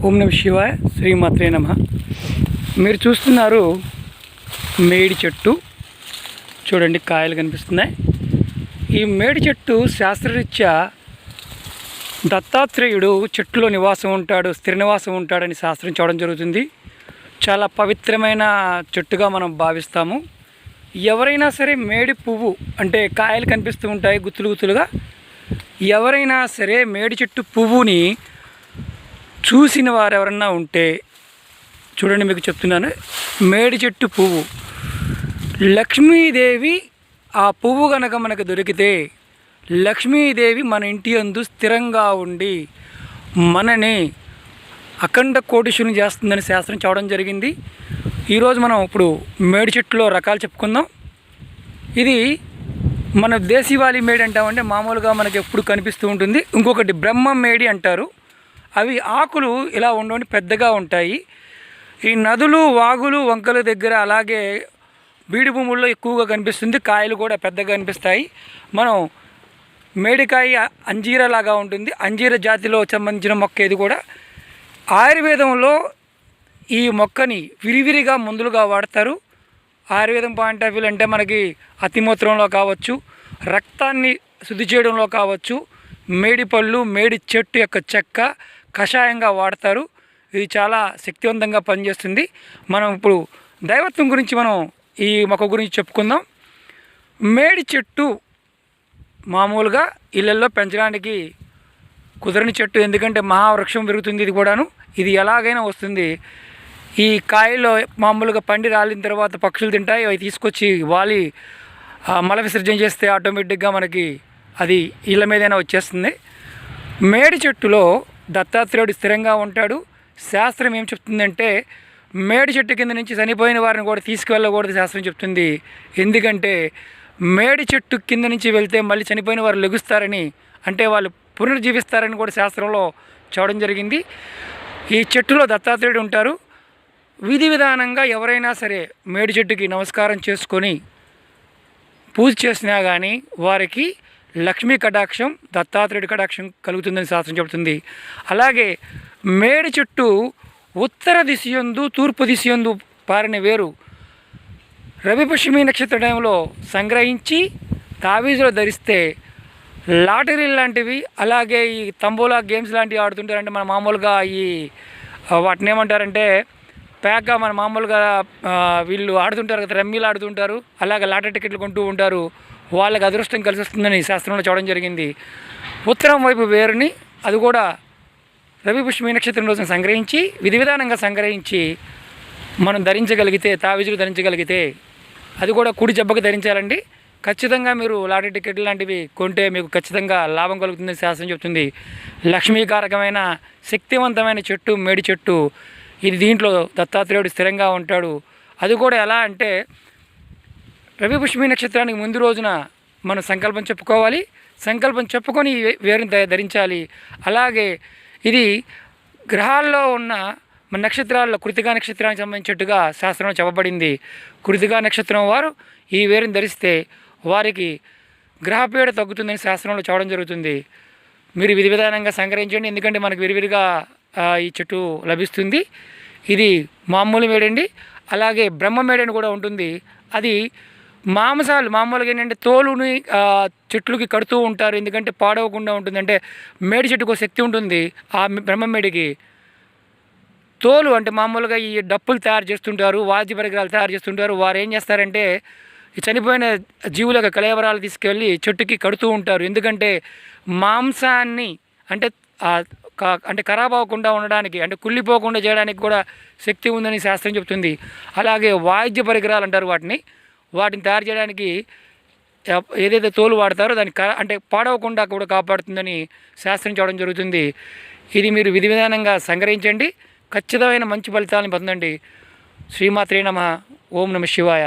ఓం నమ శివాయ, శ్రీమాత్రే నమ. మీరు చూస్తున్నారు మేడి చెట్టు. చూడండి, కాయలు కనిపిస్తున్నాయి. ఈ మేడి చెట్టు శాస్త్రరీత్యా దత్తాత్రేయుడు చెట్టులో నివాసం ఉంటాడు, స్థిర నివాసం ఉంటాడని శాస్త్రం చూడడం జరుగుతుంది. చాలా పవిత్రమైన చెట్టుగా మనం భావిస్తాము. ఎవరైనా సరే మేడి పువ్వు అంటే కాయలు కనిపిస్తూ ఉంటాయి గుత్తులు గుత్తులుగా. ఎవరైనా సరే మేడి చెట్టు పువ్వుని చూసిన వారు ఎవరన్నా ఉంటే చూడండి, మీకు చెప్తున్నాను. మేడి చెట్టు పువ్వు, లక్ష్మీదేవి ఆ పువ్వు కనుక మనకు దొరికితే లక్ష్మీదేవి మన ఇంటి యందు స్థిరంగా ఉండి మనని అఖండ కోటీశ్వరుని చేస్తుందని శాస్త్రం చూడడం జరిగింది. ఈరోజు మనం ఇప్పుడు మేడి చెట్టులో రకాలు చెప్పుకుందాం. ఇది మన దేశీవాలి మేడి అంటామంటే మామూలుగా మనకి ఎప్పుడు కనిపిస్తూ ఉంటుంది. ఇంకొకటి బ్రహ్మ మేడి అంటారు. అవి ఆకులు ఇలా ఉండని పెద్దగా ఉంటాయి. ఈ నదులు, వాగులు, వంకల దగ్గర అలాగే బీడు భూముల్లో ఎక్కువగా కనిపిస్తుంది. కాయలు కూడా పెద్దగా కనిపిస్తాయి. మనం మేడికాయ అంజీర లాగా ఉంటుంది. అంజీర జాతిలో సంబంధించిన మొక్క ఇది కూడా. ఆయుర్వేదంలో ఈ మొక్కని విరివిరిగా మందులుగా వాడతారు. ఆయుర్వేదం పాయింట్ ఆఫ్ వ్యూ అంటే మనకి అతిమూత్రంలో కావచ్చు, రక్తాన్ని శుద్ధి చేయడంలో కావచ్చు, మేడి పళ్ళు, మేడి చెట్టు యొక్క చెక్క కషాయంగా వాడతారు. ఇది చాలా శక్తివంతంగా పనిచేస్తుంది. మనం ఇప్పుడు దైవత్వం గురించి మనం ఈ మొక్క గురించి చెప్పుకుందాం. మేడి చెట్టు మామూలుగా ఇళ్ళల్లో పెంచడానికి కుదరని చెట్టు, ఎందుకంటే మహావృక్షం పెరుగుతుంది. ఇది కూడాను ఇది ఎలాగైనా వస్తుంది. ఈ కాయలో మామూలుగా పండి రాలిన తర్వాత పక్షులు తింటాయి. అవి తీసుకొచ్చి వాలి మల విసర్జన చేస్తే ఆటోమేటిక్గా మనకి అది ఇళ్ళ మీదైనా వచ్చేస్తుంది. మేడి చెట్టులో దత్తాత్రేయుడు స్థిరంగా ఉంటాడు. శాస్త్రం ఏం చెప్తుందంటే మేడి చెట్టు కింద నుంచి చనిపోయిన వారిని కూడా తీసుకువెళ్ళకూడదు శాస్త్రం చెప్తుంది. ఎందుకంటే మేడి చెట్టు కింద నుంచి వెళ్తే మళ్ళీ చనిపోయిన వారు లెగుస్తారని, అంటే వాళ్ళు పునర్జీవిస్తారని కూడా శాస్త్రంలో చూడడం జరిగింది. ఈ చెట్టులో దత్తాత్రేయుడు ఉంటారు. విధి విధానంగా ఎవరైనా సరే మేడి చెట్టుకి నమస్కారం చేసుకొని పూజ చేసినా కానీ వారికి లక్ష్మీ కటాక్షం, దత్తాత్రేయుడి కటాక్షం కలుగుతుందని శాస్త్రం చెబుతుంది. అలాగే మేడి చెట్టు ఉత్తర దిశయందు, తూర్పు దిశయందు పారిన వేరు రవిపుష్యమి నక్షత్ర టైంలో సంగ్రహించి తావీజులో ధరిస్తే లాటరీ లాంటివి, అలాగే ఈ తంబోలా గేమ్స్ లాంటివి ఆడుతుంటారంటే మన మామూలుగా ఈ వాటిని ఏమంటారంటే ప్యాక్గా మన మామూలుగా వీళ్ళు ఆడుతుంటారు కదా, రమ్మీలు ఆడుతుంటారు, అలాగే లాటరీ టికెట్లు కొంటూ ఉంటారు. వాళ్ళకి అదృష్టం కలిసి వస్తుందని శాస్త్రంలో చూడడం జరిగింది. ఉత్తరం వైపు వేరుని అది కూడా రవిపుష్యమి నక్షత్రం రోజున సంగ్రహించి విధి విధానంగా సంగ్రహించి మనం ధరించగలిగితే, తావిజులు ధరించగలిగితే, అది కూడా కుడి జబ్బకు ధరించాలండి. ఖచ్చితంగా మీరు లాటరీ టికెట్ లాంటివి కొంటే మీకు ఖచ్చితంగా లాభం కలుగుతుందని శాస్త్రం చెప్తుంది. లక్ష్మీకారకమైన శక్తివంతమైన చెట్టు మేడి చెట్టు. ఇది దీంట్లో దత్తాత్రేయుడు స్థిరంగా ఉంటాడు. అది కూడా ఎలా అంటే రవిపుష్యమి నక్షత్రానికి ముందు రోజున మనం సంకల్పం చెప్పుకోవాలి. సంకల్పం చెప్పుకొని వేరుని ధరించాలి. అలాగే ఇది గ్రహాల్లో ఉన్న మన నక్షత్రాల్లో కృతికా నక్షత్రానికి సంబంధించినట్టుగా శాస్త్రంలో చెప్పబడింది. కృతికా నక్షత్రం వారు ఈ వేరుని ధరిస్తే వారికి గ్రహపీడ తగ్గుతుందని శాస్త్రంలో చూడడం జరుగుతుంది. మీరు విధి విధానంగా సంగ్రహించండి, ఎందుకంటే మనకు విరివిరిగా ఈ చెట్టు లభిస్తుంది. ఇది మామూలు మేడండి. అలాగే బ్రహ్మ మేడని కూడా ఉంటుంది. అది మాంసాలు మామూలుగా ఏంటంటే తోలుని చెట్లుకి కడుతూ ఉంటారు, ఎందుకంటే పాడవకుండా ఉంటుంది. అంటే మేడి చెట్టుకు శక్తి ఉంటుంది. ఆ బ్రహ్మ మేడికి తోలు అంటే మామూలుగా ఈ డప్పులు తయారు చేస్తుంటారు, వాద్య పరికరాలు తయారు చేస్తుంటారు. వారు ఏం చేస్తారంటే ఈ చనిపోయిన జీవుల యొక్క కళేబరాలు తీసుకెళ్ళి చెట్టుకి కడుతూ ఉంటారు. ఎందుకంటే మాంసాన్ని అంటే ఖరాబ్ అవ్వకుండా ఉండడానికి, అంటే కుళ్ళిపోకుండా చేయడానికి కూడా శక్తి ఉందని శాస్త్రం చెప్తుంది. అలాగే వాద్య పరికరాలు అంటారు వాటిని తయారు చేయడానికి ఏదైతే తోలు వాడతారో దాన్ని అంటే పాడవకుండా కూడా కాపాడుతుందని శాస్త్రం చూడడం జరుగుతుంది. ఇది మీరు విధి విధానంగా సంగ్రహించండి, ఖచ్చితమైన మంచి ఫలితాలను పొందండి. శ్రీమాత్రే నమః. ఓం నమ శివాయ.